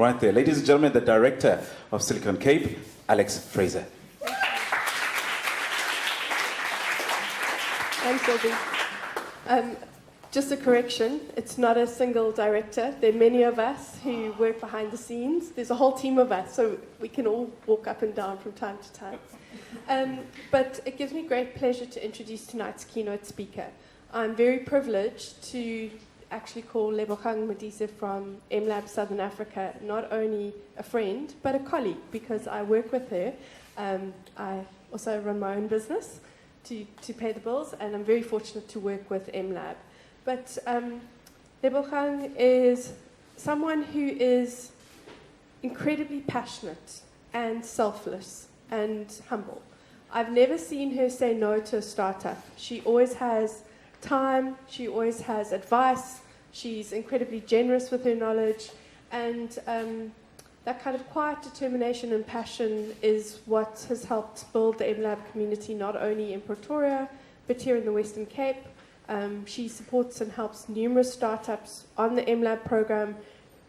right there. Ladies and gentlemen, the director of Silicon Cape, Alex Fraser. Thanks, Obi. Just a correction, it's not a single director. There are many of us who work behind the scenes. There's a whole team of us, so we can all walk up and down from time to time. But it gives me great pleasure to introduce tonight's keynote speaker. I'm very privileged to actually call Lebogang Modise from MLab Southern Africa not only a friend, but a colleague, because I work with her. I also run my own business to pay the bills, and I'm very fortunate to work with MLab. But Lebogang is someone who is incredibly passionate and selfless and humble. I've never seen her say no to a startup. She always has time, she always has advice, she's incredibly generous with her knowledge, and that kind of quiet determination and passion is what has helped build the MLab community not only in Pretoria, but here in the Western Cape. She supports and helps numerous startups on the MLab program,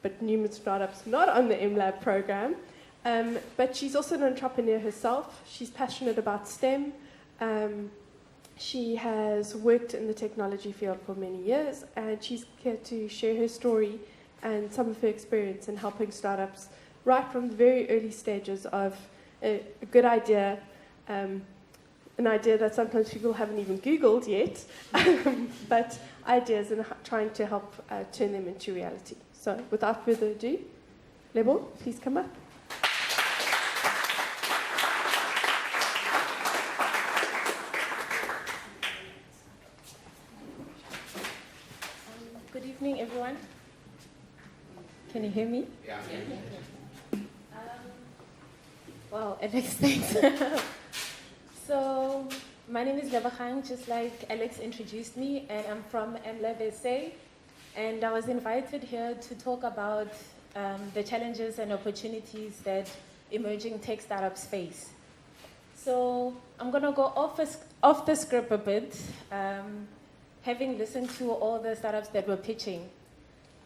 but numerous startups not on the MLab program. But she's also an entrepreneur herself. She's passionate about STEM. She has worked in the technology field for many years, and she's here to share her story and some of her experience in helping startups right from the very early stages of a good idea, an idea that sometimes people haven't even Googled yet, but ideas and trying to help turn them into reality. So without further ado, Lebo, please come up. Good evening, everyone. Can you hear me? Yeah. Wow, Alex, thanks. So, my name is Lebogang, just like Alex introduced me, and I'm from MLab SA. And I was invited here to talk about the challenges and opportunities that emerging tech startups face. So, I'm going to go off the script a bit, having listened to all the startups that were pitching,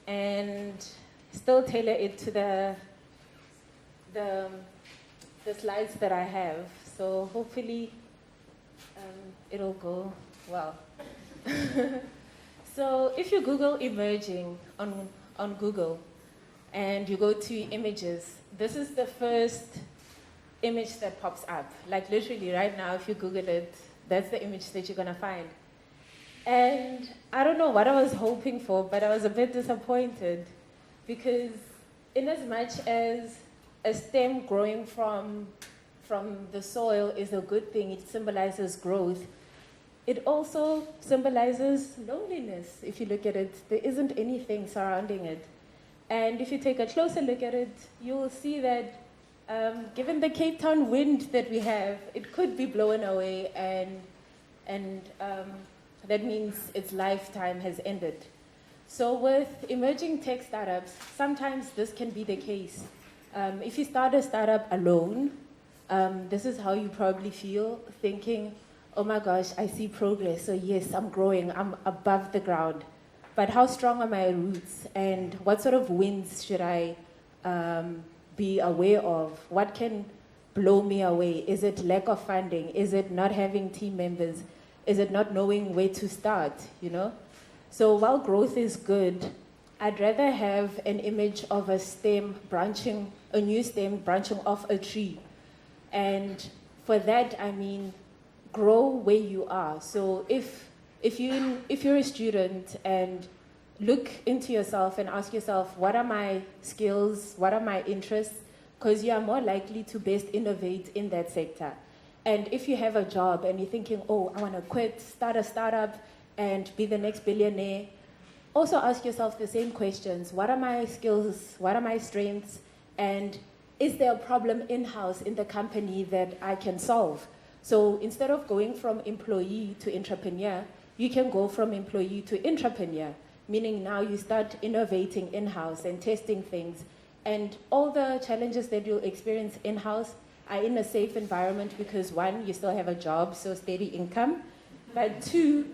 and still tailor it to the slides that I have. So hopefully it'll go well. So if you Google emerging on Google and you go to images, this is the first image that pops up. Like literally right now, if you Google it, that's the image that you're gonna find. And I don't know what I was hoping for, but I was a bit disappointed, because in as much as a stem growing from the soil is a good thing, it symbolizes growth, it also symbolizes loneliness. If you look at it, there isn't anything surrounding it. And if you take a closer look at it, you'll see that given the Cape Town wind that we have, it could be blown away, and that means its lifetime has ended. So with emerging tech startups, sometimes this can be the case. If you start a startup alone, this is how you probably feel, thinking, oh my gosh, I see progress, so yes, I'm growing, I'm above the ground. But how strong are my roots, and what sort of winds should I be aware of? What can blow me away? Is it lack of funding? Is it not having team members? Is it not knowing where to start, you know? So while growth is good, I'd rather have an image of a new stem branching off a tree. And for that, I mean, grow where you are. So if you're a student and look into yourself and ask yourself, what are my skills? What are my interests? Because you are more likely to best innovate in that sector. And if you have a job and you're thinking, oh, I want to quit, start a startup, and be the next billionaire, also ask yourself the same questions. What are my skills? What are my strengths? And is there a problem in-house in the company that I can solve? So instead of going from employee to entrepreneur, you can go from employee to entrepreneur, meaning now you start innovating in-house and testing things. And all the challenges that you'll experience in-house are in a safe environment, because one, you still have a job, so steady income. But two,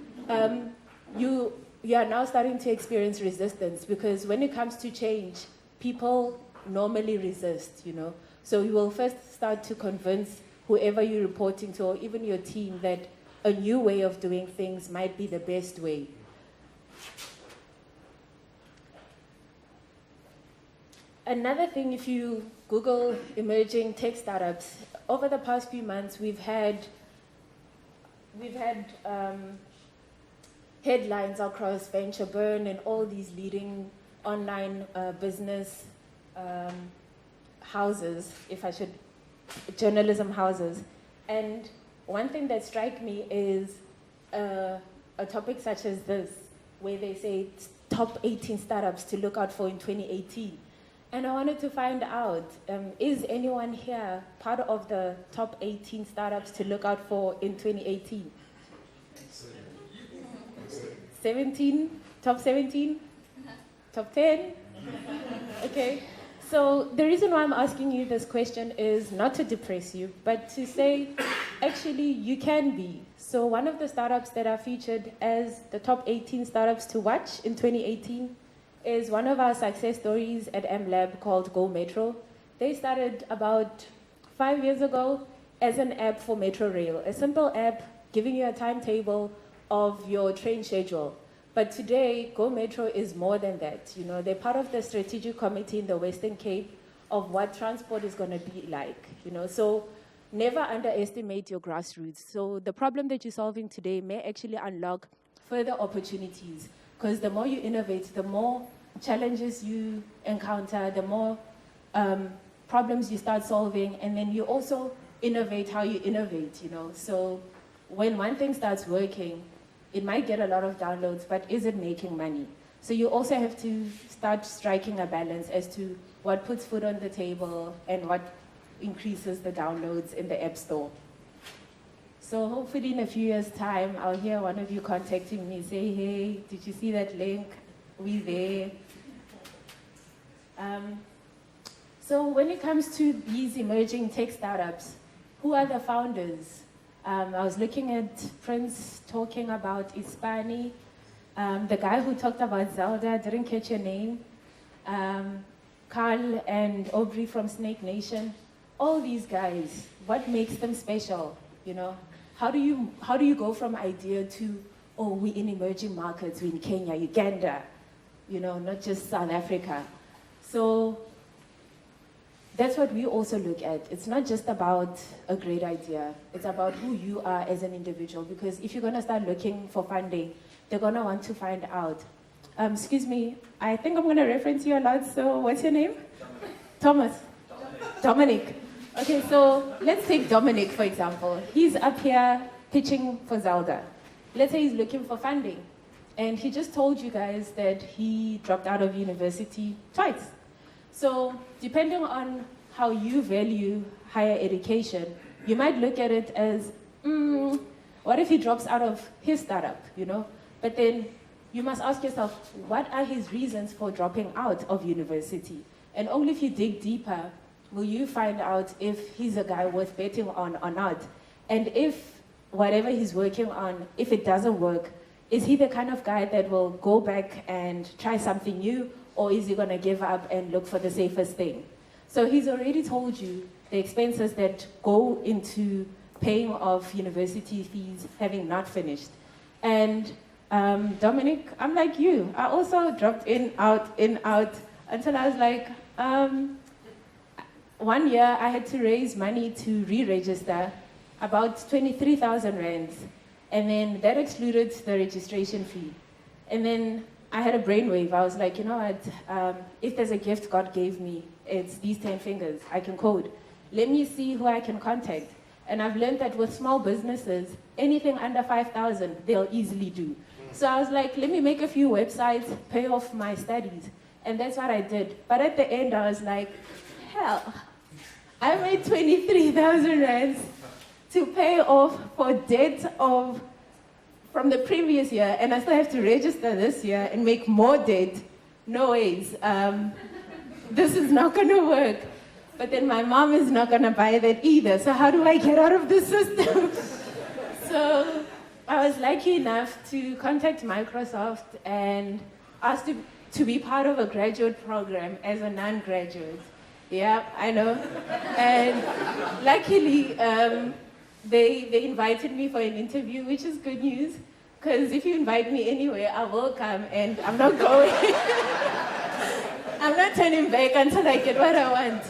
you are now starting to experience resistance, because when it comes to change, people normally resist, you know. So you will first start to convince whoever you're reporting to, or even your team, that a new way of doing things might be the best way. Another thing, if you Google emerging tech startups, over the past few months, we've had headlines across Venture Burn and all these leading online business houses, journalism houses. And one thing that strikes me is a topic such as this, where they say top 18 startups to look out for in 2018. And I wanted to find out, is anyone here part of the top 18 startups to look out for in 2018? 17? Top 17? Top 10? Okay. So the reason why I'm asking you this question is not to depress you, but to say, actually, you can be. So one of the startups that are featured as the top 18 startups to watch in 2018 is one of our success stories at MLab called Go Metro. They started about 5 years ago as an app for Metro Rail, a simple app giving you a timetable of your train schedule. But today, Go Metro is more than that. You know, they're part of the strategic committee in the Western Cape of what transport is going to be like. You know, so never underestimate your grassroots. So the problem that you're solving today may actually unlock further opportunities. Because the more you innovate, the more challenges you encounter, the more problems you start solving, and then you also innovate how you innovate, you know. So when one thing starts working, it might get a lot of downloads, but is it making money? So you also have to start striking a balance as to what puts food on the table and what increases the downloads in the App Store. So hopefully in a few years' time, I'll hear one of you contacting me, say, hey, did you see that link? We there. So when it comes to these emerging tech startups, who are the founders? I was looking at Prince talking about Ispani. The guy who talked about Zelda, didn't catch your name. Carl and Aubrey from Snake Nation. All these guys, what makes them special, you know? How do you go from idea to, oh, we're in emerging markets, we're in Kenya, Uganda, you know, not just South Africa. So that's what we also look at. It's not just about a great idea. It's about who you are as an individual. Because if you're going to start looking for funding, they're going to want to find out. Excuse me, I think I'm going to reference you a lot. So what's your name? Thomas. Dominic. Okay, so let's take Dominic, for example. He's up here pitching for Zelda. Let's say he's looking for funding. And he just told you guys that he dropped out of university twice. So depending on how you value higher education, you might look at it as, what if he drops out of his startup, you know? But then you must ask yourself, what are his reasons for dropping out of university? And only if you dig deeper will you find out if he's a guy worth betting on or not. And if whatever he's working on, if it doesn't work, is he the kind of guy that will go back and try something new, or is he going to give up and look for the safest thing? So he's already told you the expenses that go into paying off university fees having not finished. And Dominic, I'm like you. I also dropped in, out, until I was like, 1 year I had to raise money to re-register, about 23,000 rands. And then that excluded the registration fee. And then I had a brainwave. I was like, you know what, if there's a gift God gave me, it's these 10 fingers. I can code. Let me see who I can contact. And I've learned that with small businesses, anything under 5,000, they'll easily do. So I was like, let me make a few websites, pay off my studies. And that's what I did. But at the end, I was like, hell, I made 23,000 rands to pay off for debt from the previous year, and I still have to register this year and make more debt. No ways. This is not going to work. But then my mom is not going to buy that either. So how do I get out of the system? So I was lucky enough to contact Microsoft and ask to be part of a graduate program as a non-graduate. Yeah, I know. And luckily, they invited me for an interview, which is good news. Because if you invite me anywhere, I will come, and I'm not going. I'm not turning back until I get what I want.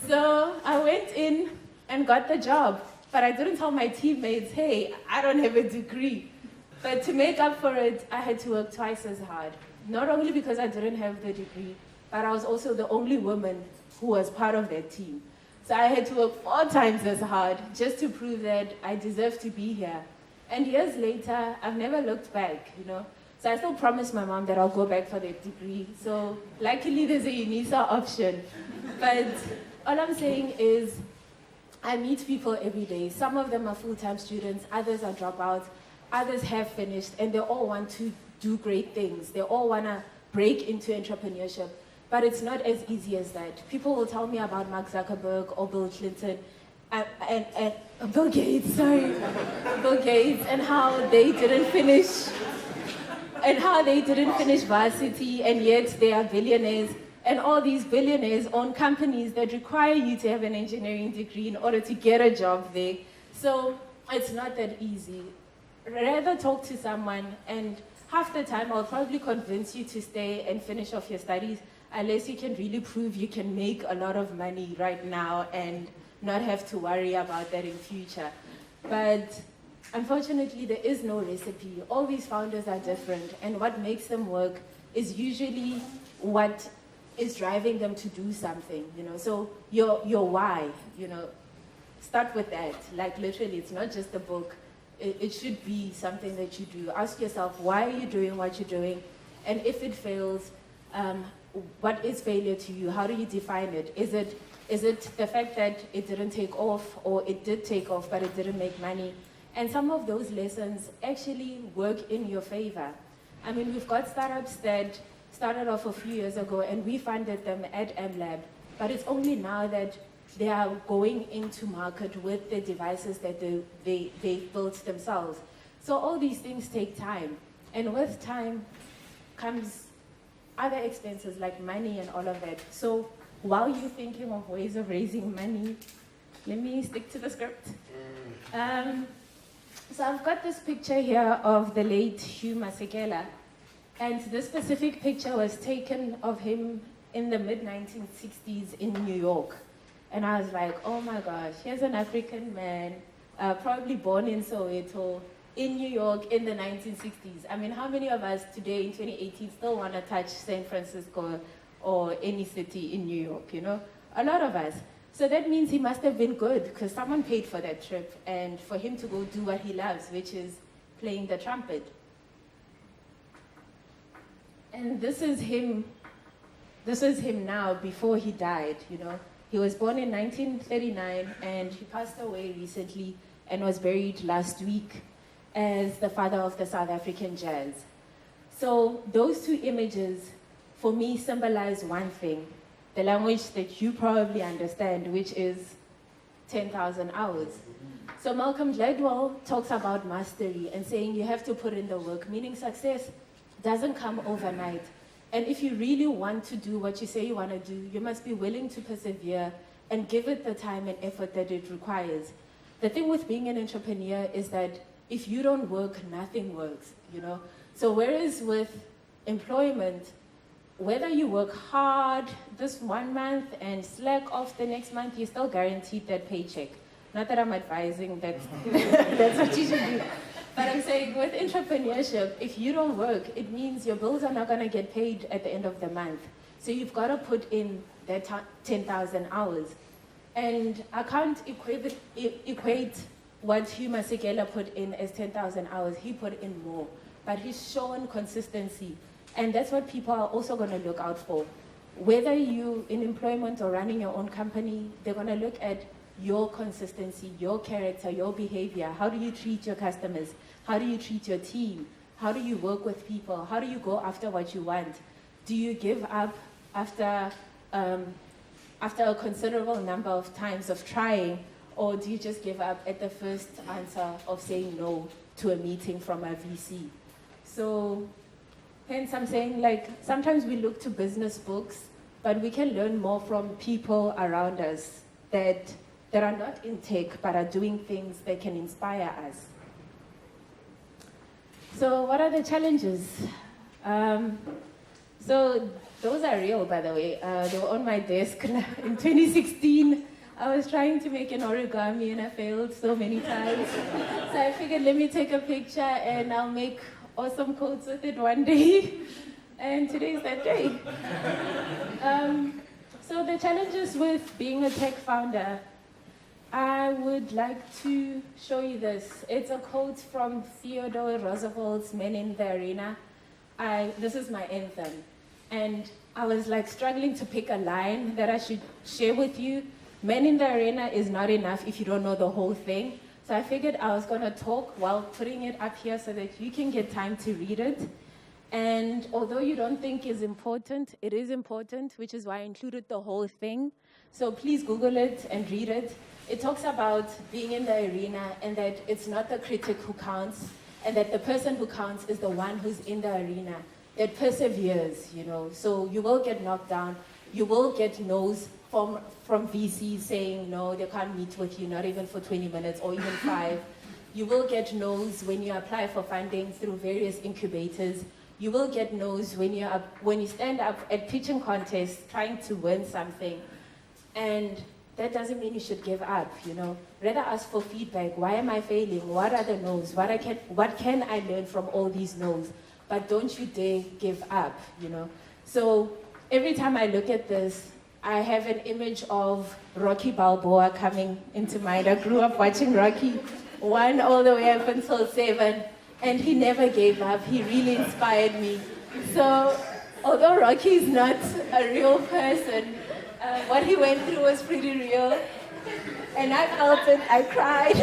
So I went in and got the job. But I didn't tell my teammates, hey, I don't have a degree. But to make up for it, I had to work twice as hard. Not only because I didn't have the degree, but I was also the only woman who was part of that team. So I had to work 4 times as hard just to prove that I deserve to be here. And years later, I've never looked back, you know. So I still promised my mom that I'll go back for that degree. So luckily there's a UNISA option. But all I'm saying is, I meet people every day. Some of them are full-time students, others are dropouts, others have finished, and they all want to do great things. They all want to break into entrepreneurship. But it's not as easy as that. People will tell me about Mark Zuckerberg or Bill Clinton, and Bill Gates, Bill Gates, and how they didn't finish, varsity, and yet they are billionaires. And all these billionaires own companies that require you to have an engineering degree in order to get a job there. So it's not that easy. Rather talk to someone, and half the time I'll probably convince you to stay and finish off your studies, unless you can really prove you can make a lot of money right now and not have to worry about that in future. But unfortunately, there is no recipe. All these founders are different, and what makes them work is usually what is driving them to do something, you know. So your why, you know, start with that. Like literally, it's not just a book. It should be something that you do. Ask yourself, why are you doing what you're doing? And if it fails, what is failure to you? How do you define it? Is it the fact that it didn't take off, or it did take off but it didn't make money? And some of those lessons actually work in your favor. I mean, we've got startups that started off a few years ago, and we funded them at MLab, but it's only now that they are going into market with the devices that they built themselves. So all these things take time, and with time comes other expenses like money and all of that. So while you're thinking of ways of raising money, let me stick to the script. So I've got this picture here of the late Hugh Masekela. And this specific picture was taken of him in the mid-1960s in New York. And I was like, oh my gosh, here's an African man, probably born in Soweto, in New York in the 1960s. I mean, how many of us today in 2018 still want to touch San Francisco or any city in New York, you know? A lot of us. So that means he must have been good, because someone paid for that trip and for him to go do what he loves, which is playing the trumpet. And this is him now before he died, you know. He was born in 1939 and he passed away recently and was buried last week as the father of the South African jazz. So those 2 images for me symbolize one thing, the language that you probably understand, which is 10,000 hours. So Malcolm Gladwell talks about mastery and saying you have to put in the work, meaning success doesn't come overnight. And if you really want to do what you say you want to do, you must be willing to persevere and give it the time and effort that it requires. The thing with being an entrepreneur is that if you don't work, nothing works, you know? So whereas with employment, whether you work hard this 1 month and slack off the next month, you're still guaranteed that paycheck. Not that I'm advising that that's what you should do. But I'm saying with entrepreneurship, if you don't work, it means your bills are not going to get paid at the end of the month. So you've got to put in that 10,000 hours. And I can't equate what Hugh Masekela put in as 10,000 hours. He put in more. But he's shown consistency. And that's what people are also going to look out for. Whether you're in employment or running your own company, they're going to look at your consistency, your character, your behavior. How do you treat your customers? How do you treat your team? How do you work with people? How do you go after what you want? Do you give up after a considerable number of times of trying, or do you just give up at the first answer of saying no to a meeting from a VC? So hence I'm saying, like, sometimes we look to business books, but we can learn more from people around us that are not in tech, but are doing things that can inspire us. So what are the challenges? So those are real, by the way. They were on my desk in 2016. I was trying to make an origami and I failed so many times. So I figured, let me take a picture and I'll make awesome quotes with it one day. And today's that day. So the challenges with being a tech founder, I would like to show you this. It's a quote from Theodore Roosevelt's Men in the Arena. This is my anthem. And I was like struggling to pick a line that I should share with you. Men in the Arena is not enough if you don't know the whole thing. So I figured I was going to talk while putting it up here so that you can get time to read it. And although you don't think it's important, it is important, which is why I included the whole thing. So please Google it and read it. It talks about being in the arena and that it's not the critic who counts, and that the person who counts is the one who's in the arena, that perseveres, you know. So you will get knocked down. You will get no's from VCs saying, no, they can't meet with you, not even for 20 minutes or even 5. You will get no's when you apply for funding through various incubators. You will get no's when you stand up at pitching contests trying to win something. And that doesn't mean you should give up, you know. Rather ask for feedback. Why am I failing? What are the no's? What can I learn from all these no's? But don't you dare give up, you know. So every time I look at this, I have an image of Rocky Balboa coming into mind. I grew up watching Rocky 1 all the way up until 7, and he never gave up. He really inspired me. So although Rocky is not a real person, what he went through was pretty real. And I felt it, I cried.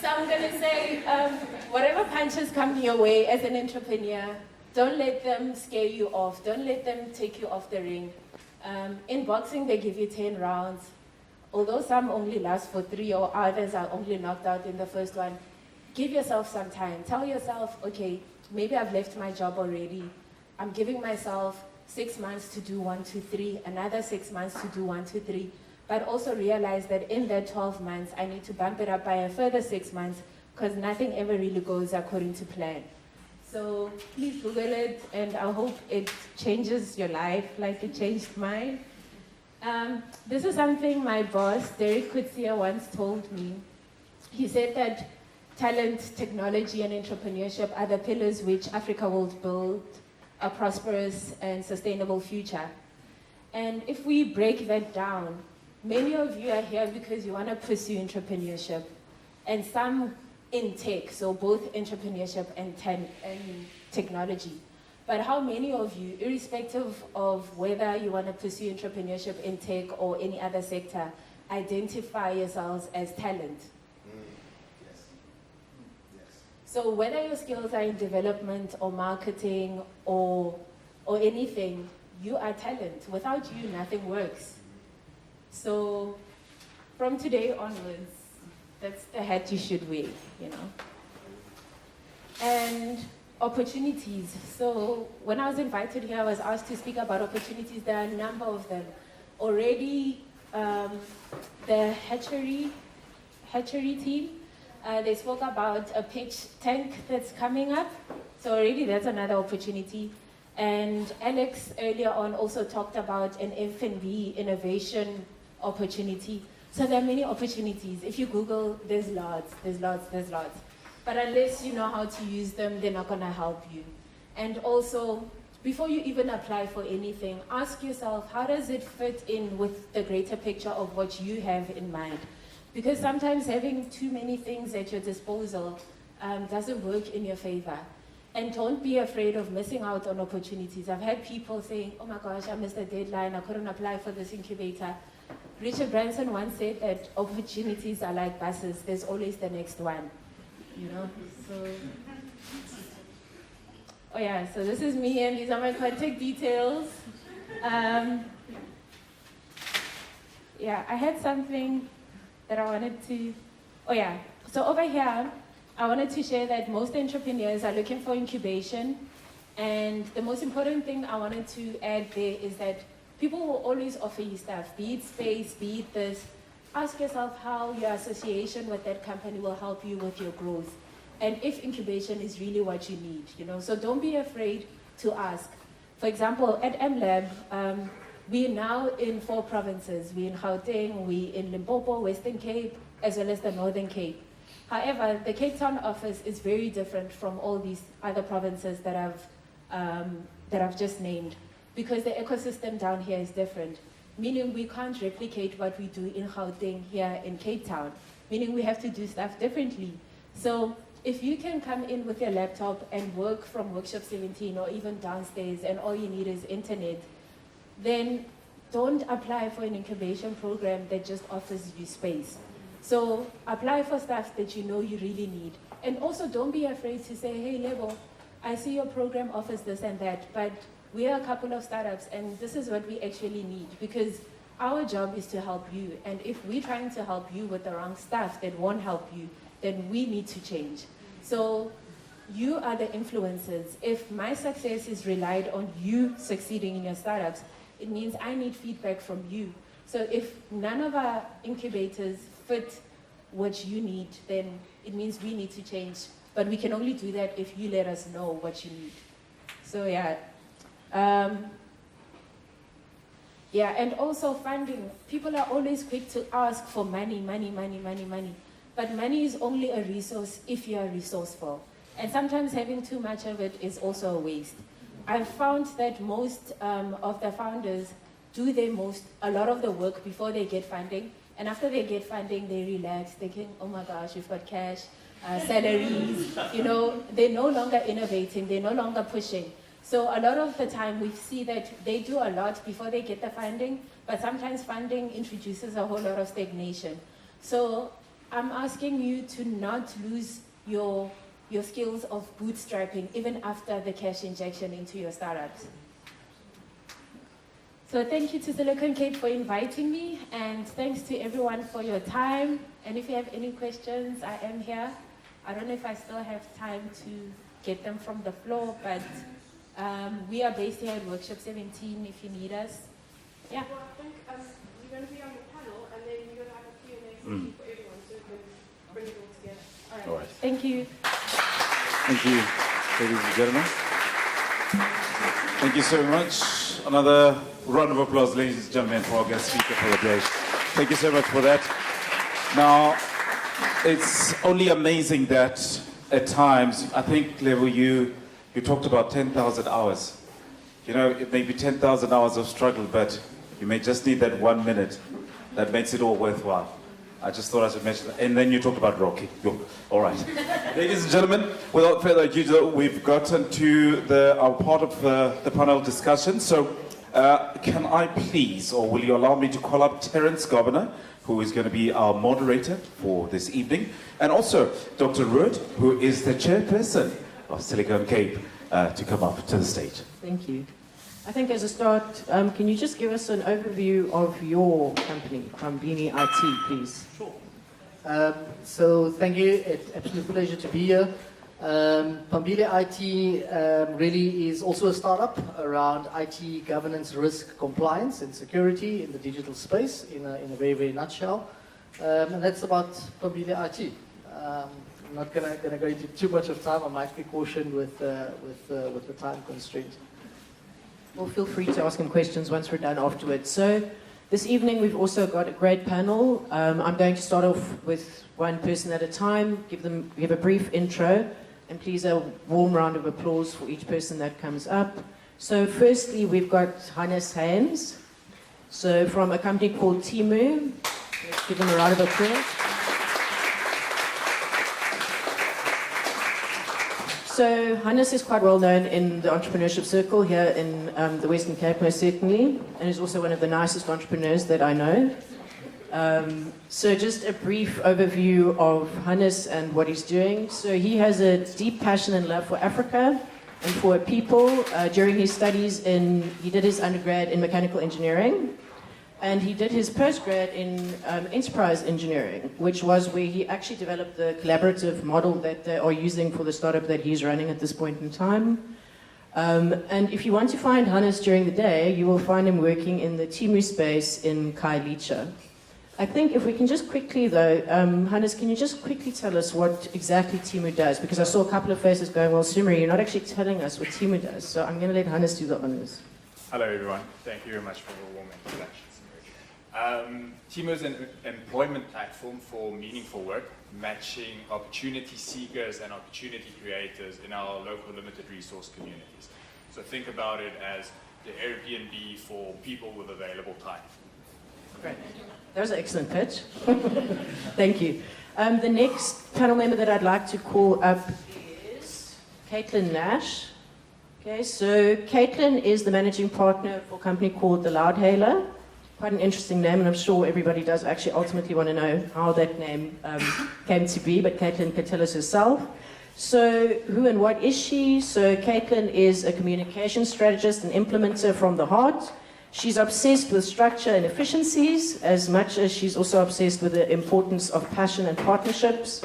So I'm going to say, whatever punches come your way as an entrepreneur, don't let them scare you off. Don't let them take you off the ring. In boxing, they give you 10 rounds. Although some only last for 3 or others are only knocked out in the first one, give yourself some time. Tell yourself, okay, maybe I've left my job already. I'm giving myself 6 months to do 1, 2, 3, another 6 months to do 1, 2, 3. But also realize that in that 12 months, I need to bump it up by a further 6 months because nothing ever really goes according to plan. So please Google it, and I hope it changes your life like it changed mine. This is something my boss, Derek Kutsia, once told me. He said that talent, technology, and entrepreneurship are the pillars which Africa will build a prosperous and sustainable future. And if we break that down, many of you are here because you want to pursue entrepreneurship, and some in tech, so both entrepreneurship and technology. But how many of you, irrespective of whether you want to pursue entrepreneurship in tech or any other sector, identify yourselves as talent? Yes. So whether your skills are in development or marketing or anything, you are talent. Without you, nothing works. So from today onwards, that's the hat you should wear, you know. And opportunities. So when I was invited here, I was asked to speak about opportunities. There are a number of them. Already, the hatchery team, they spoke about a pitch tank that's coming up. So already that's another opportunity. And Alex earlier on also talked about an F&B innovation opportunity. So there are many opportunities. If you Google, there's lots. But unless you know how to use them, they're not going to help you. And also, before you even apply for anything, ask yourself, how does it fit in with the greater picture of what you have in mind? Because sometimes having too many things at your disposal doesn't work in your favor. And don't be afraid of missing out on opportunities. I've had people saying, oh my gosh, I missed a deadline, I couldn't apply for this incubator. Richard Branson once said that opportunities are like buses, there's always the next one, you know? So, oh yeah, so this is me and these are my contact details. Yeah, I had something that I wanted to, oh yeah, so over here, I wanted to share that most entrepreneurs are looking for incubation, And the most important thing I wanted to add there is that people will always offer you stuff, be it space, be it this. Ask yourself how your association with that company will help you with your growth. And if incubation is really what you need, you know. So don't be afraid to ask. For example, at MLab, we're now in 4 provinces. We're in Gauteng, we're in Limpopo, Western Cape, as well as the Northern Cape. However, the Cape Town office is very different from all these other provinces that I've just named, because the ecosystem down here is different, meaning we can't replicate what we do in Gauteng here in Cape Town, meaning we have to do stuff differently. So if you can come in with your laptop and work from Workshop 17 or even downstairs and all you need is internet, then don't apply for an incubation program that just offers you space. So apply for stuff that you know you really need. And also don't be afraid to say, hey, Lebo, I see your program offers this and that, but we are a couple of startups and this is what we actually need, because our job is to help you. And if we're trying to help you with the wrong stuff that won't help you, then we need to change. So you are the influencers. If my success is relied on you succeeding in your startups, it means I need feedback from you. So if none of our incubators fit what you need, then it means we need to change. But we can only do that if you let us know what you need. So yeah. And also funding. People are always quick to ask for money. But money is only a resource if you are resourceful. And sometimes having too much of it is also a waste. I've found that most of the founders do a lot of the work before they get funding. And after they get funding, they relax. They think, oh my gosh, we've got cash, salaries. You know, they're no longer innovating. They're no longer pushing. So a lot of the time we see that they do a lot before they get the funding, but sometimes funding introduces a whole lot of stagnation. So I'm asking you to not lose your skills of bootstrapping even after the cash injection into your startups. So thank you to Silicon Cape for inviting me, and thanks to everyone for your time. And if you have any questions, I am here. I don't know if I still have time to get them from the floor, but we are based here at Workshop 17 if you need us. Yeah. Well, I think you're going to be on the panel, and then you're going to have a Q&A session for everyone, so we can bring it all together. All right. Thank you. Thank you, ladies and gentlemen. Thank you so much. Another round of applause, ladies and gentlemen, for our guest speaker for the day. Thank you so much for that. Now, it's only amazing that at times, I think, Lebo, you talked about 10,000 hours. You know, it may be 10,000 hours of struggle, but you may just need that 1 minute that makes it all worthwhile. I just thought I should mention that. And then you talked about Rocky. All right. Ladies and gentlemen, without further ado, we've gotten to our part of the panel discussion. So can I please, or will you allow me to call up Terence Governor, who is going to be our moderator for this evening, and also Dr. Rood, who is the chairperson of Silicon Cape, to come up to the stage. Thank you. I think as a start, can you just give us an overview of your company, Pambili IT, please? Sure. So thank you. It's an absolute pleasure to be here. Pambili IT really is also a startup around IT governance, risk, compliance, and security in the digital space in a very, very nutshell. And that's about Pambili IT. I'm not going to go into too much of time. I might be cautioned with the time constraint. Well, feel free to ask him questions once we're done afterwards. So this evening we've also got a great panel. I'm going to start off with one person at a time, give a brief intro, and please a warm round of applause for each person that comes up. So firstly, we've got Hannes Haynes, so from a company called Timu. Let's give him a round of applause. So Hannes is quite well known in the entrepreneurship circle here in the Western Cape, most certainly, and is also one of the nicest entrepreneurs that I know. So just a brief overview of Hannes and what he's doing. So he has a deep passion and love for Africa and for people. During his studies he did his undergrad in mechanical engineering, and he did his postgrad in enterprise engineering, which was where he actually developed the collaborative model that they are using for the startup that he's running at this point in time. And if you want to find Hannes during the day, you will find him working in the Timu space in Khayelitsha. I think if we can just quickly, though, Hannes, can you just quickly tell us what exactly Timu does? Because I saw a couple of faces going, well, Sumri, you're not actually telling us what Timu does. So I'm going to let Hannes do the honors. Hello, everyone. Thank you very much for the warm introduction. Timu is an employment platform for meaningful work, matching opportunity seekers and opportunity creators in our local limited resource communities. So think about it as the Airbnb for people with available time. Great. That was an excellent pitch. Thank you. The next panel member that I'd like to call up is Caitlin Nash. Okay, so Caitlin is the managing partner for a company called The Loudhailer. Quite an interesting name, and I'm sure everybody does actually ultimately want to know how that name came to be, but Caitlin can tell us herself. So who and what is she? So Caitlin is a communication strategist and implementer from the heart. She's obsessed with structure and efficiencies as much as she's also obsessed with the importance of passion and partnerships.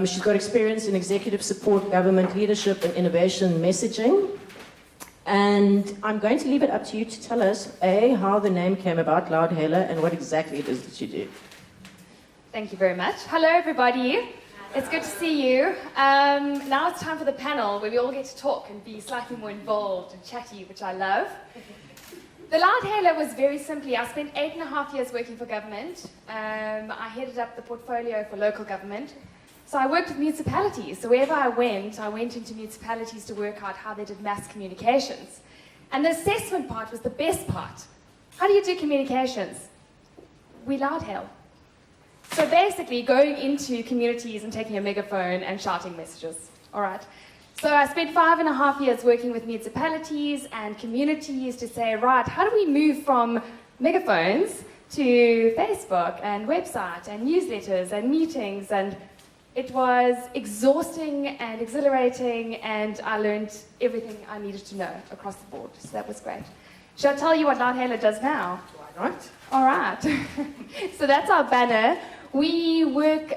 She's got experience in executive support, government leadership, and innovation messaging. And I'm going to leave it up to you to tell us, A, how the name came about, Loudhailer, and what exactly it is that you do. Thank you very much. Hello, everybody. It's good to see you. Now it's time for the panel where we all get to talk and be slightly more involved and chatty, which I love. The Loudhailer was very simply, I spent 8.5 years working for government. I headed up the portfolio for local government. So I worked with municipalities. So wherever I went into municipalities to work out how they did mass communications. And the assessment part was the best part. How do you do communications? We Loudhail. So basically going into communities and taking a megaphone and shouting messages. All right. So I spent 5.5 years working with municipalities and communities to say, right, how do we move from megaphones to Facebook and website and newsletters and meetings? And it was exhausting and exhilarating, and I learned everything I needed to know across the board. So that was great. Should I tell you what Loudhailer does now? Why not? All right. So that's our banner. We work,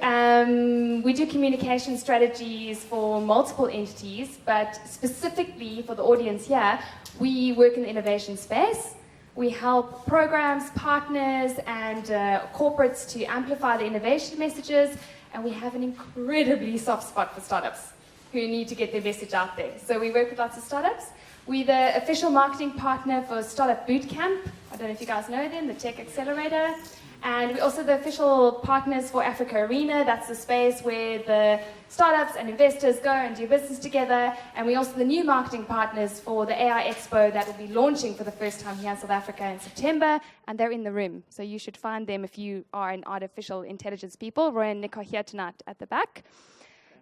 we do communication strategies for multiple entities, but specifically for the audience here, we work in the innovation space. We help programs, partners, and corporates to amplify the innovation messages, and we have an incredibly soft spot for startups who need to get their message out there. So we work with lots of startups. We're the official marketing partner for Startup Bootcamp. I don't know if you guys know them, the Tech Accelerator. And we're also the official partners for Africa Arena. That's the space where the startups and investors go and do business together. And we're also the new marketing partners for the AI Expo that will be launching for the first time here in South Africa in September. And they're in the room. So you should find them if you are an artificial intelligence people. Roy and Nick are here tonight at the back.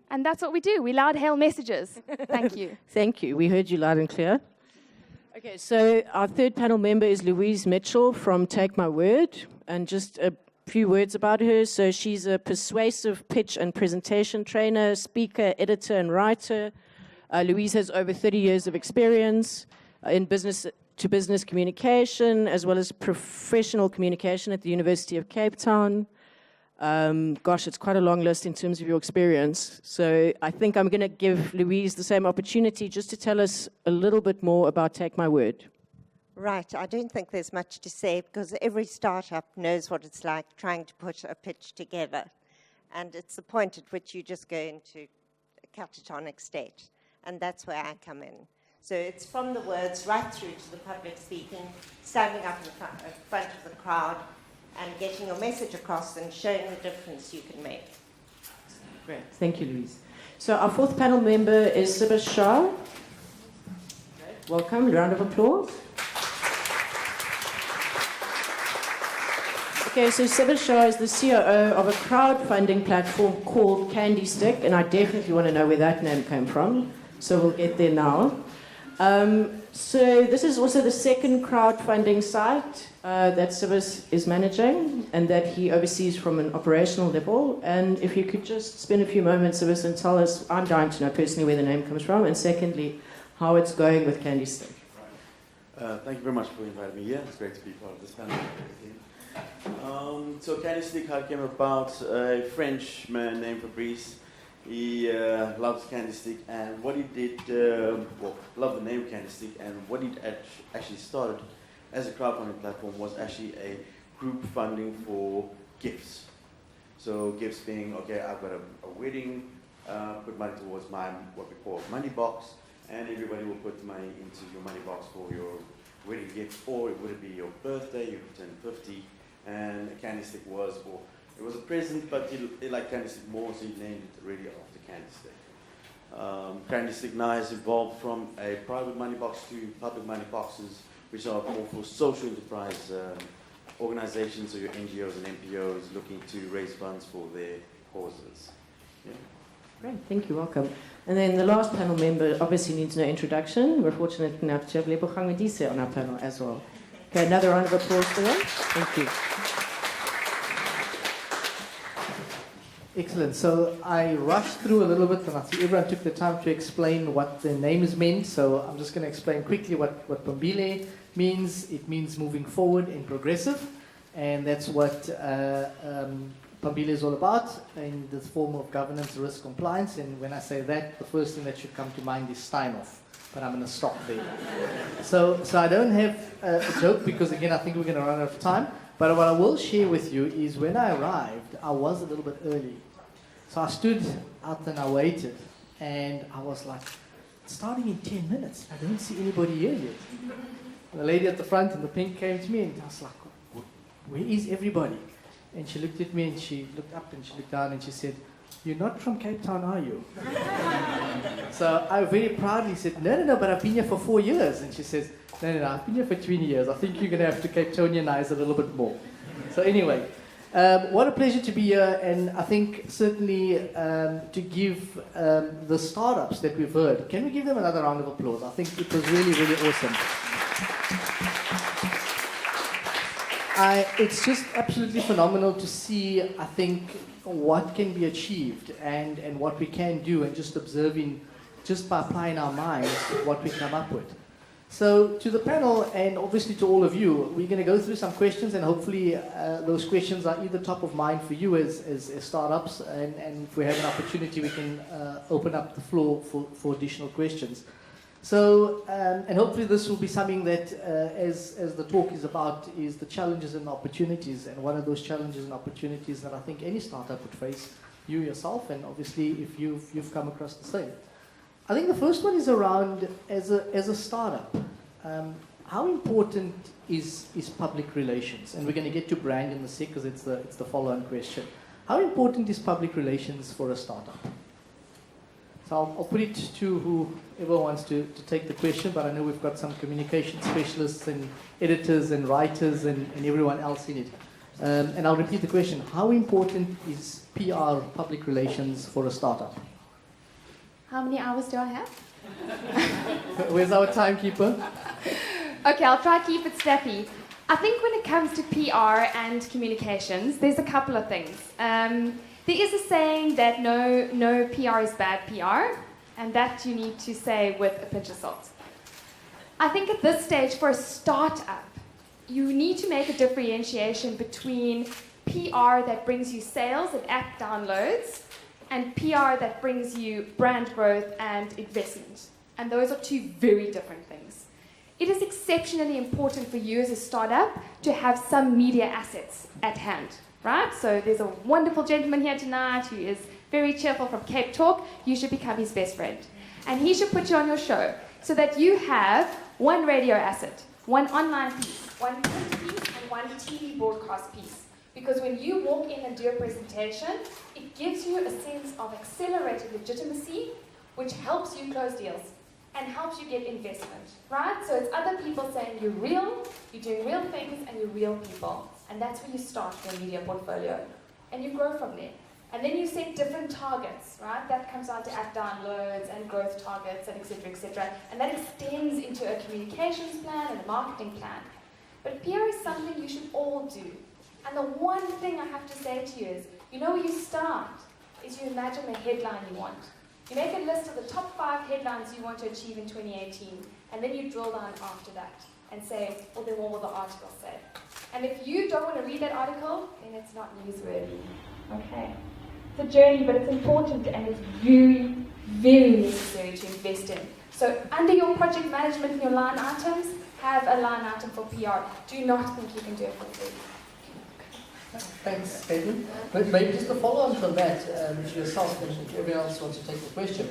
And that's what we do. We Loudhail messages. Thank you. Thank you. We heard you loud and clear. Okay, so our third panel member is Louise Mitchell from Take My Word. And just a few words about her. So she's a persuasive pitch and presentation trainer, speaker, editor, and writer. Louise has over 30 years of experience in business-to-business communication, as well as professional communication at the University of Cape Town. Gosh, it's quite a long list in terms of your experience. So I think I'm going to give Louise the same opportunity just to tell us a little bit more about Take My Word. Right, I don't think there's much to say because every startup knows what it's like trying to put a pitch together. And it's the point at which you just go into a catatonic state. And that's where I come in. So it's from the words right through to the public speaking, standing up in front of the crowd, and getting your message across and showing the difference you can make. Great. Thank you, Louise. So our fourth panel member is Sibha Shah. Welcome. Round of applause. Okay, so Sibha Shah is the COO of a crowdfunding platform called Candy Stick, and I definitely want to know where that name came from, so we'll get there now. So this is also the second crowdfunding site that Sibha is managing and that he oversees from an operational level. And if you could just spend a few moments, Sibha, and tell us, I'm dying to know personally where the name comes from, and secondly, how it's going with Candy Stick. Thank you very much for inviting me here. It's great to be part of this panel. So Candy Stick, how it came about, a French man named Fabrice He loves Candy and what he did, loved the name Candy and what he actually started as a crowdfunding platform was actually a group funding for gifts. So gifts being, okay, I've got a wedding, put money towards what we call money box, and everybody will put money into your money box for your wedding gift, or it would be your birthday, you turn 50, and a Candy Stick was, or it was a present, but he liked Candy Stick more, so he named it really after Candy Stick. Candy Stick now has evolved from a private money box to public money boxes, which are more for social enterprise organizations, or your NGOs and NPOs looking to raise funds for their causes. Yeah. Great, thank you, welcome. And then the last panel member obviously needs no introduction. We're fortunate enough to have Lebogang Modise on our panel as well. Okay, another round of applause for them. Thank you. Excellent. So I rushed through a little bit, and I see everyone took the time to explain what the names meant. So I'm just going to explain quickly what Pambile means. It means moving forward and progressive, and that's what Pambile is all about in this form of governance, risk, compliance. And when I say that, the first thing that should come to mind is Steinhoff. But I'm going to stop there. So I don't have a joke because, again, I think we're going to run out of time. But what I will share with you is when I arrived, I was a little bit early. So I stood out and I waited. And I was like, it's starting in 10 minutes. I don't see anybody here yet. The lady at the front in the pink came to me and I was like, where is everybody? And she looked at me and she looked up and she looked down and she said, you're not from Cape Town, are you? So I very proudly said, no, but I've been here for 4 years. And she says, no, I've been here for 20 years. I think you're going to have to Cape Townianize a little bit more. So anyway, what a pleasure to be here. And I think certainly to give the startups that we've heard, can we give them another round of applause? I think it was really, really awesome. It's just absolutely phenomenal to see, I think, what can be achieved and what we can do, and just observing, just by applying our minds, what we come up with. So to the panel, and obviously to all of you, we're going to go through some questions, and hopefully those questions are either top of mind for you as startups, and if we have an opportunity, we can open up the floor for additional questions. So, and hopefully this will be something that, as the talk is about, is the challenges and opportunities. And one of those challenges and opportunities that I think any startup would face, you yourself, and obviously if you've come across the same. I think the first one is around, as a startup, how important is public relations? And we're going to get to brand in a sec because it's the follow-on question. How important is public relations for a startup? So I'll put it to whoever wants to take the question, but I know we've got some communication specialists and editors and writers and everyone else in it. And I'll repeat the question. How important is PR, public relations, for a startup? How many hours do I have? Where's our timekeeper? Okay, I'll try to keep it snappy. I think when it comes to PR and communications, there's a couple of things. There is a saying that no PR is bad PR, and that you need to say with a pinch of salt. I think at this stage, for a startup, you need to make a differentiation between PR that brings you sales and app downloads, and PR that brings you brand growth and investment. And those are two very different things. It is exceptionally important for you as a startup to have some media assets at hand. Right? So there's a wonderful gentleman here tonight who is very cheerful from Cape Talk. You should become his best friend. And he should put you on your show so that you have one radio asset, one online piece, one print piece, and one TV broadcast piece. Because when you walk in and do a presentation, it gives you a sense of accelerated legitimacy, which helps you close deals and helps you get investment. Right? So it's other people saying you're real, you're doing real things, and you're real people. And that's where you start your media portfolio. And you grow from there. And then you set different targets, right? That comes down to app downloads and growth targets and et cetera, et cetera. And that extends into a communications plan and a marketing plan. But PR is something you should all do. And the one thing I have to say to you is, you know where you start is you imagine the headline you want. You make a list of the top 5 headlines you want to achieve in 2018, and then you drill down after that and say, well, then what will the article say? And if you don't want to read that article, then it's not newsworthy. Okay. It's a journey, but it's important and it's very, very necessary to invest in. So under your project management and your line items, have a line item for PR. Do not think you can do it for free. Thanks, Caitlin. But maybe just to follow on from that, to yourself and if everyone else wants to take the question,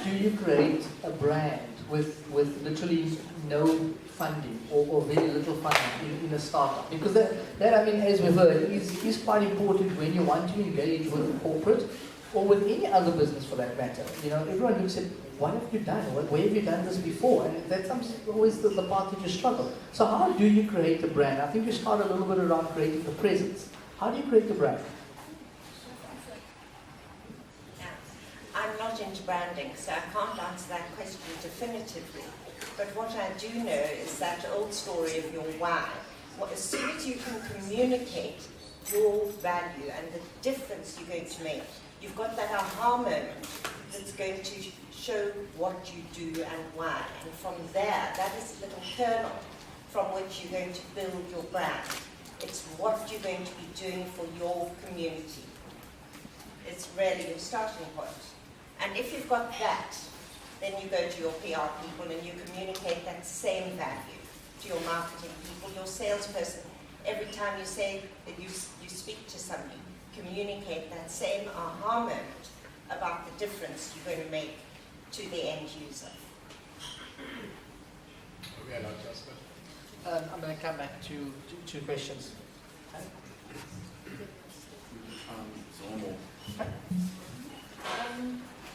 do you create a brand with literally no funding or very little funding in a startup? Because that, I mean, as we've heard, is quite important when you want to engage with a corporate or with any other business for that matter. You know, everyone looks at, what have you done? Where have you done this before? And that's always the part that you struggle. So how do you create a brand? I think you start a little bit around creating the presence. How do you create the brand? I'm not into branding, so I can't answer that question definitively. But what I do know is that old story of your why. Well, as soon as you can communicate your value and the difference you're going to make, you've got that aha moment that's going to show what you do and why. And from there, that is a little kernel from which you're going to build your brand. It's what you're going to be doing for your community. It's really your starting point. And if you've got that, then you go to your PR people and you communicate that same value to your marketing people, your salesperson. Every time you say that you speak to somebody, communicate that same aha moment about the difference you're going to make to the end user. Okay, I'll just I'm going to come back to two questions.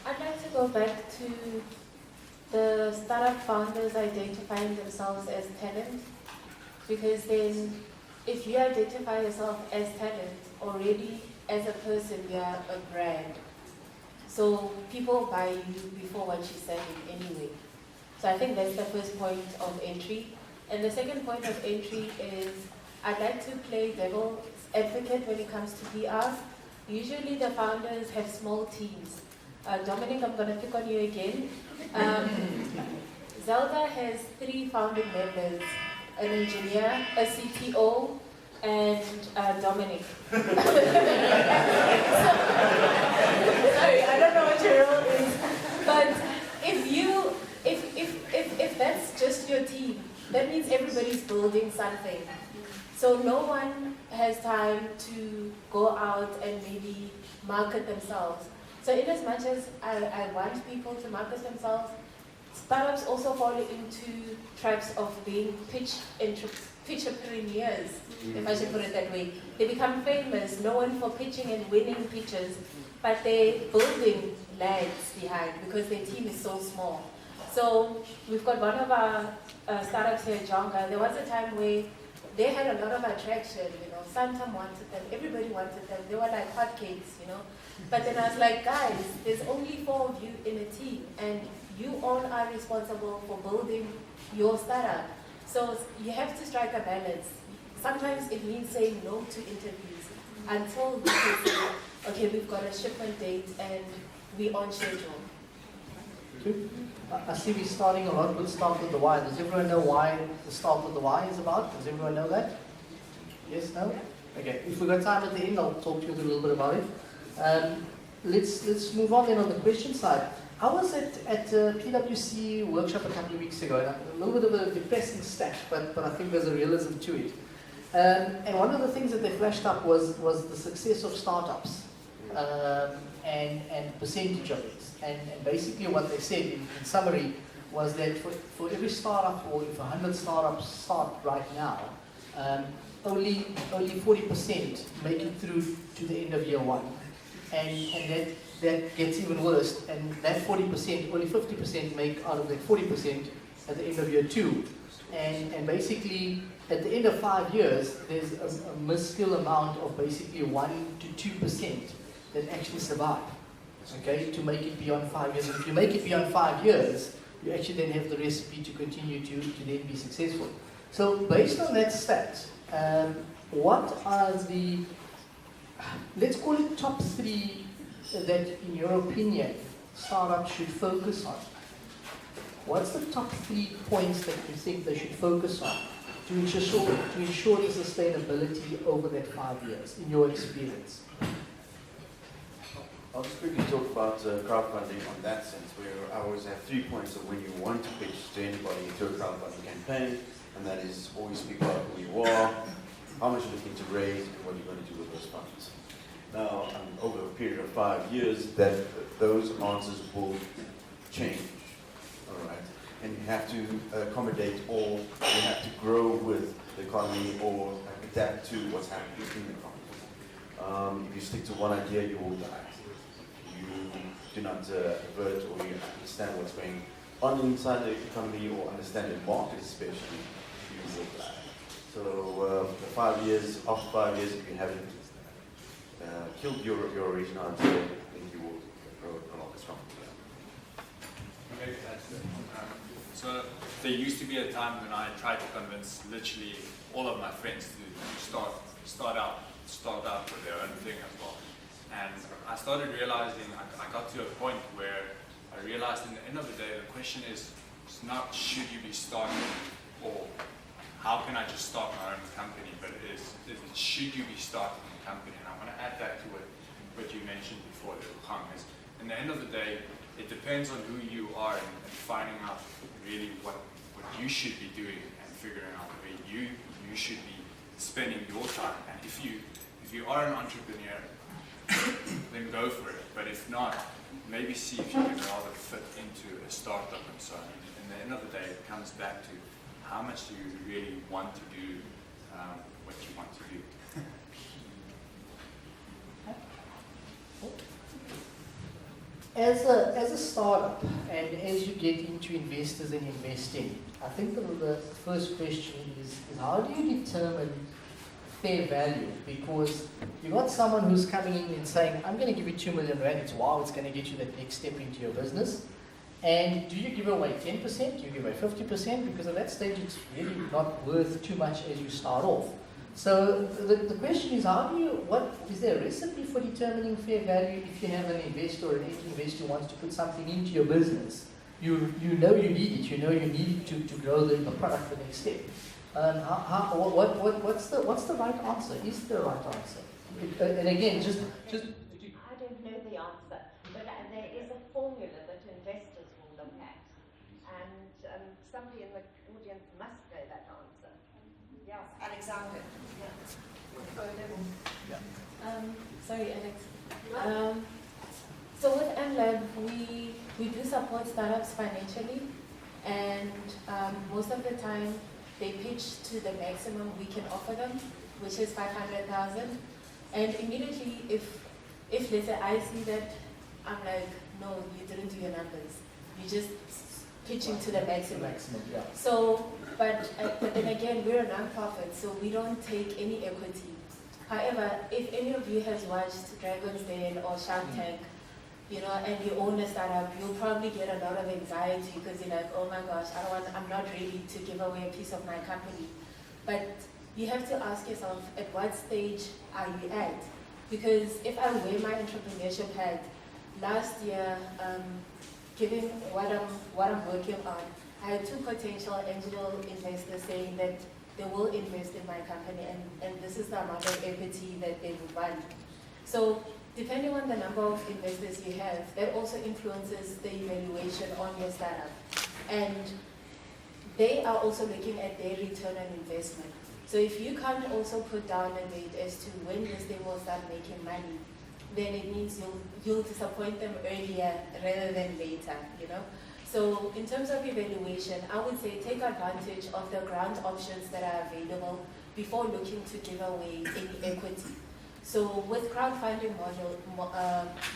I'd like to go back to the startup founders identifying themselves as talent, because then if you identify yourself as talent, already as a person you are a brand. So people buy you before what you're selling anyway. So I think that's the first point of entry. And the second point of entry is I'd like to play devil's advocate when it comes to PR. Usually the founders have small teams. Dominic, I'm going to pick on you again. Zelda has 3 founding members, an engineer, a CTO, and Dominic. Sorry, I don't know what your role is, but if that's just your team, that means everybody's building something. So no one has time to go out and maybe market themselves. So in as much as I want people to market themselves, startups also fall into traps of being pitchpreneurs, if I should put it that way. They become famous, known for pitching and winning pitches, but they're building lags behind because their team is so small. So we've got one of our startups here, Jonga. There was a time where they had a lot of attraction, you know. Santam wanted them, everybody wanted them. They were like hotcakes, you know. But then I was like, guys, there's only 4 of you in a team, and you all are responsible for building your startup. So you have to strike a balance. Sometimes it means saying no to interviews until we can say, okay, we've got a shipment date and we're on schedule. I see we're starting a lot with Start with the Why. Does everyone know why the Start with the Why is about? Does everyone know that? Yes, no? Okay, if we've got time at the end, I'll talk to you a little bit about it. Let's move on then on the question side. I was at PwC workshop a couple of weeks ago, and a little bit of a depressing stat, but I think there's a realism to it. And one of the things that they flashed up was the success of startups and percentage of it. And basically what they said in summary was that for every startup, or if 100 startups start right now, only 40% make it through to the end of year 1. And that gets even worse, and that 40%, only 50% make out of that 40% at the end of year 2. And basically, at the end of 5 years, there's a minuscule amount of basically 1 to 2% that actually survive, okay, to make it beyond 5 years. And if you make it beyond 5 years, you actually then have the recipe to continue to then be successful. So based on that stat, what are the, let's call it top 3 that, in your opinion, startups should focus on? What's the top 3 points that you think they should focus on to ensure the sustainability over that 5 years, in your experience? I'll just quickly talk about crowdfunding on that sense, where I always have 3 points of when you want to pitch to anybody into a crowdfunding campaign, and that is always speak about who you are, how much you're looking to raise, and what you're going to do with those funds. Now, over a period of 5 years, those answers will change, all right? And you have to accommodate or you have to grow with the economy or adapt to what's happening in the economy. If you stick to one idea, you will die. You do not avert or you understand what's going on inside the economy or understand the market especially, you will die. So the 5 years, after 5 years, if you haven't killed your original idea, then you will grow a lot stronger. Maybe that's it. So there used to be a time when I tried to convince literally all of my friends to start out with their own thing as well. And I started realizing, I got to a point where I realized in the end of the day, the question is not should you be starting or how can I just start my own company, but it is should you be starting a company? And I want to add that to what you mentioned before, Hang, is in the end of the day, it depends on who you are and finding out really what you should be doing and figuring out where you should be spending your time. And if you are an entrepreneur, then go for it. But if not, maybe see if you can rather fit into a startup and so on. And at the end of the day, it comes back to how much do you really want to do what you want to do. As a startup and as you get into investors and investing, I think the first question is how do you determine fair value? Because you've got someone who's coming in and saying, I'm going to give you 2 million rand, it's wow, it's going to get you that next step into your business. And do you give away 10%? Do you give away 50%? Because at that stage it's really not worth too much as you start off. So the question is, is there a recipe for determining fair value if you have an investor or an angel investor who wants to put something into your business? You know you need it. You know you need it to grow the product the next step. What's the right answer? Is there a right answer? And again, just I don't know the answer, but there is a formula that investors will look at, and somebody in the audience must know that answer. Yes, Alexander. Sorry, Alex. So with MLab, we do support startups financially, and most of the time they pitch to the maximum we can offer them, which is 500,000. And immediately, if let's say I see that, I'm like, no, you didn't do your numbers. You just pitching to the maximum. Yeah. So, but then again, we're a non-profit, so we don't take any equity. However, if any of you has watched Dragon's Den or Shark Tank, you know, and you own a startup, you'll probably get a lot of anxiety because you're like, oh my gosh, I'm not ready to give away a piece of my company. But you have to ask yourself, at what stage are you at? Because if I wear my entrepreneurship hat, last year, given what I'm working on, I had 2 potential angel investors saying that they will invest in my company, and this is the amount of equity that they would want. So depending on the number of investors you have, that also influences the evaluation on your startup. And they are also looking at their return on investment. So if you can't also put down a date as to when this thing will start making money, then it means you'll disappoint them earlier rather than later, you know? So in terms of evaluation, I would say take advantage of the grant options that are available before looking to give away any equity. So with crowdfunding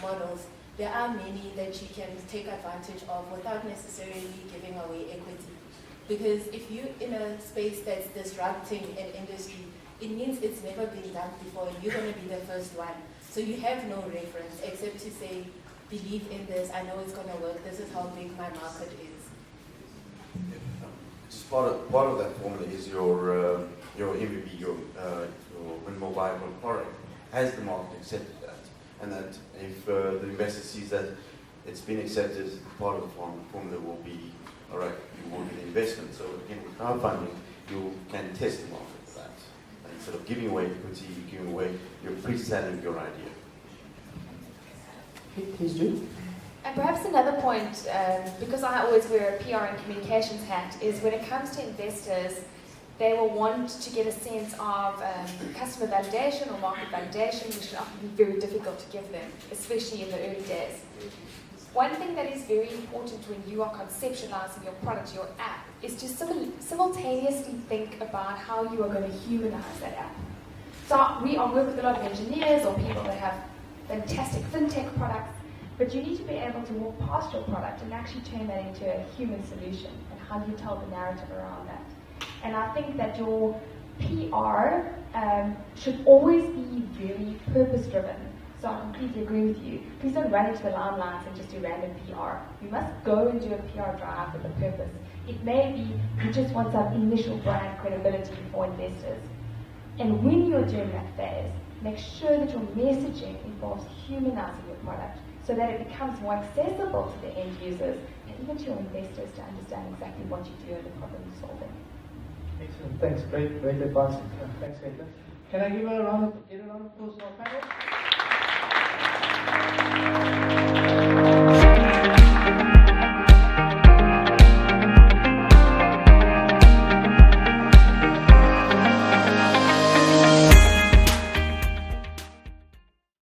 models, there are many that you can take advantage of without necessarily giving away equity. Because if you're in a space that's disrupting an industry, it means it's never been done before and you're going to be the first one. So you have no reference except to say, believe in this, I know it's going to work, this is how big my market is. Part of that formula is your MVP, your minimal viable product. Has the market accepted that? And that if the investor sees that it's been accepted, part of the formula will be, all right, you will get investment. So again, with crowdfunding, you can test the market for that. And instead of giving away equity, you're pre-selling your idea. Please do. And perhaps another point, because I always wear a PR and communications hat, is when it comes to investors, they will want to get a sense of customer validation or market validation, which can often be very difficult to give them, especially in the early days. One thing that is very important when you are conceptualizing your product, your app, is to simultaneously think about how you are going to humanize that app. So I work with a lot of engineers or people that have fantastic fintech products, but you need to be able to walk past your product and actually turn that into a human solution, and how do you tell the narrative around that. And I think that your PR should always be very purpose-driven. So I completely agree with you. Please don't run into the limelight and just do random PR. You must go and do a PR drive with a purpose. It may be you just want some initial brand credibility for investors. And when you're doing that phase, make sure that your messaging involves humanizing your product so that it becomes more accessible to the end users and even to your investors to understand exactly what you do and the problem you're solving. Excellent. Thanks. Great advice. Thanks, Caitlin. Can I give a round of applause to our panel?